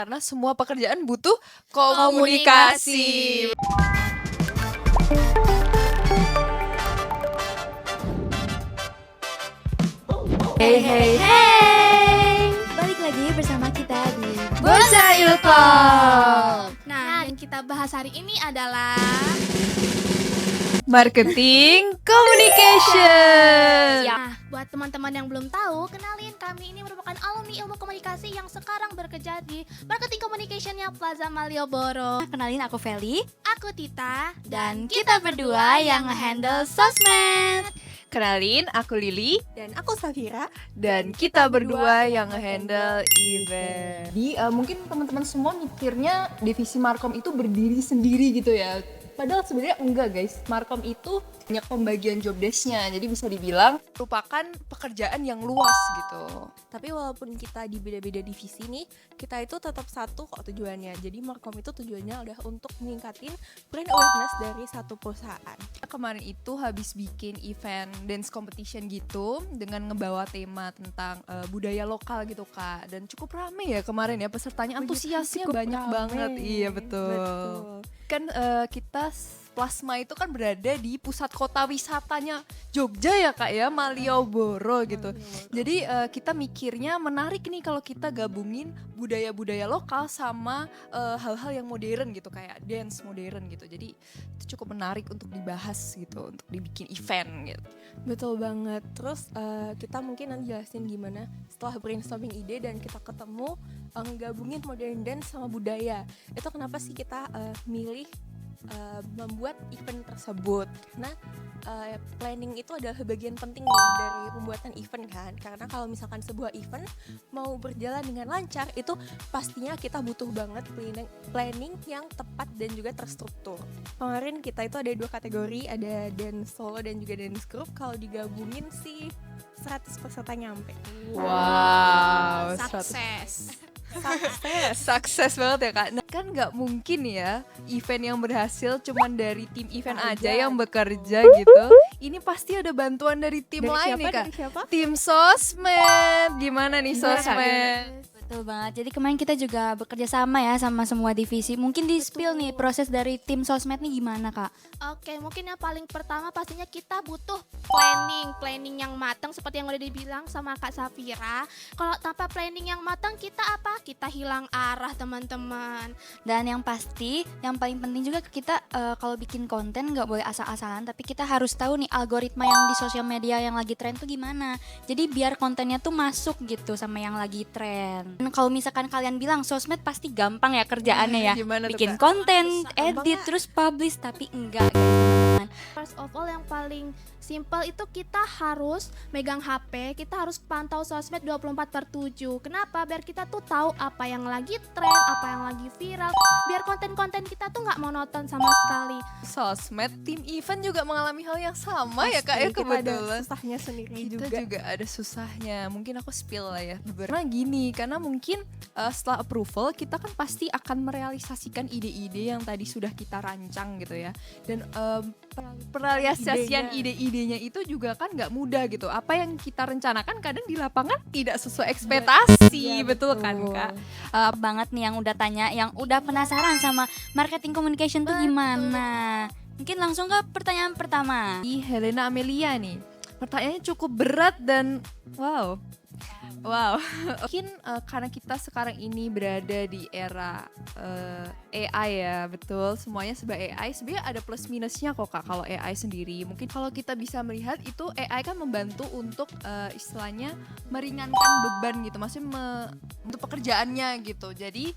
Karena semua pekerjaan butuh komunikasi. Hey, balik lagi bersama kita di Bocah Ilkom. Nah, yang kita bahas hari ini adalah Marketing Communication. Nah, buat teman-teman yang belum tahu, kenalin kami ini merupakan alumni ilmu komunikasi yang sekarang bekerja di Marketing Communication-nya Plaza Malioboro. Kenalin aku Feli Aku Tita dan kita berdua yang nge-handle sosmed. Kenalin, aku Lili Dan aku Safira. dan kita berdua yang nge-handle event. Jadi mungkin teman-teman semua mikirnya divisi Markom itu berdiri sendiri gitu ya. Padahal sebenarnya enggak guys, Markom itu banyak pembagian job desk-nya. Jadi bisa dibilang merupakan pekerjaan yang luas gitu. Tapi walaupun kita di beda-beda divisi nih, kita itu tetap satu kok tujuannya. Jadi Markom itu tujuannya udah untuk meningkatin brand awareness dari satu perusahaan. Kemarin itu habis bikin event dance competition gitu dengan ngebawa tema tentang budaya lokal gitu Kak. Dan cukup rame ya kemarin ya, pesertanya antusiasnya Cukup banyak rame. banget. Iya betul. Kan kita Plasma itu kan berada di pusat kota wisatanya Jogja ya Kak ya, Malioboro gitu. Jadi kita mikirnya menarik nih kalau kita gabungin budaya-budaya lokal sama hal-hal yang modern gitu, kayak dance modern gitu. Jadi itu cukup menarik untuk dibahas gitu, untuk dibikin event gitu. Betul banget. Terus kita mungkin nanti jelasin gimana setelah brainstorming ide dan kita ketemu gabungin modern dance sama budaya. Itu kenapa sih kita milih membuat event tersebut. Nah, planning itu adalah bagian penting nih dari pembuatan event kan. Karena kalau misalkan sebuah event mau berjalan dengan lancar, itu pastinya kita butuh banget planning yang tepat dan juga terstruktur. Kemarin kita itu ada 2 kategori, ada dance solo dan juga dance group. Kalau digabungin sih 100 peserta nyampe. Wow, sukses. Sukses banget ya Kak. Nah, kan nggak mungkin ya event yang berhasil cuman dari tim event aja yang bekerja gitu. Ini pasti ada bantuan dari tim lain nih Kak. Dari siapa? Tim sosmed. Gimana nih Gimana, Kak? sosmed? Betul banget. Jadi kemarin kita juga bekerja sama ya sama semua divisi. Mungkin di spill nih proses dari tim sosmed nih gimana Kak? Oke, mungkin yang paling pertama pastinya kita butuh planning yang matang seperti yang udah dibilang sama Kak Safira. Kalau tanpa planning yang matang kita apa? Kita hilang arah teman-teman. Dan yang pasti, yang paling penting juga kita kalau bikin konten nggak boleh asal-asalan, tapi kita harus tahu nih algoritma yang di sosial media yang lagi tren tuh gimana. Jadi biar kontennya tuh masuk gitu sama yang lagi tren. Dan kalau misalkan kalian bilang sosmed pasti gampang ya kerjaannya ya, Gimana tuh, bikin Kak? konten, Gampang edit, nggak? terus publish, tapi enggak guys teman-teman. First of all, yang paling simple itu kita harus megang HP, kita harus pantau sosmed 24/7. Kenapa? Biar kita tuh tahu apa yang lagi tren, apa yang lagi viral, biar konten-konten kita tuh nggak monoton sama sekali. Sosmed, tim event juga mengalami hal yang sama ya Kak ya, Kita ada kebetulan. susahnya sendiri Kita juga. juga ada susahnya. Mungkin aku spill lah ya. Karena gini, karena mungkin setelah approval kita kan pasti akan merealisasikan ide-ide yang tadi sudah kita rancang gitu ya. Dan perealisasian ide-idenya itu juga kan nggak mudah gitu. Apa yang kita rencanakan kadang di lapangan tidak sesuai ekspektasi, Iya, betul kan Kak? Banget nih yang udah tanya, yang udah penasaran sama marketing communication tuh gimana. Mungkin langsung ke pertanyaan pertama. Di Helena Amelia nih, pertanyaannya cukup berat dan wow. Mungkin karena kita sekarang ini berada di era AI ya, betul. Semuanya serba AI. Sebenarnya ada plus minusnya kok Kak kalau AI sendiri. Mungkin kalau kita bisa melihat itu AI kan membantu untuk istilahnya meringankan beban gitu. Maksudnya untuk pekerjaannya gitu. Jadi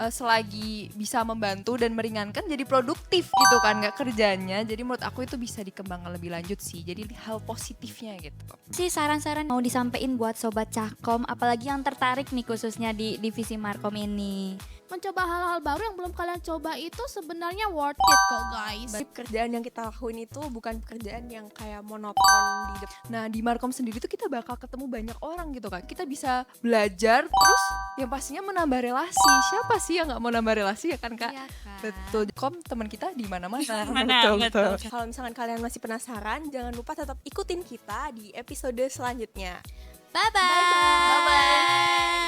selagi bisa membantu dan meringankan jadi produktif gitu kan Kak kerjanya. Jadi menurut aku itu bisa dikembangkan lebih lanjut sih. Jadi hal positifnya gitu. Sih saran-saran mau disampaikan buat sobat Cakkom, apalagi yang tertarik nih khususnya di divisi Markom ini. Mencoba hal-hal baru yang belum kalian coba itu sebenarnya worth it kok guys. Pekerjaan yang kita lakuin itu bukan pekerjaan yang kayak monoton di depan. Nah di Markom sendiri tuh kita bakal ketemu banyak orang gitu Kak. Kita bisa belajar terus yang pastinya menambah relasi. Siapa sih yang nggak mau nambah relasi ya kan Kak? Iya, Kak. Betul. Kom teman kita di mana-mana. Betul. Kalau misalkan kalian masih penasaran, jangan lupa tetap ikutin kita di episode selanjutnya. Bye-bye. Bye-bye.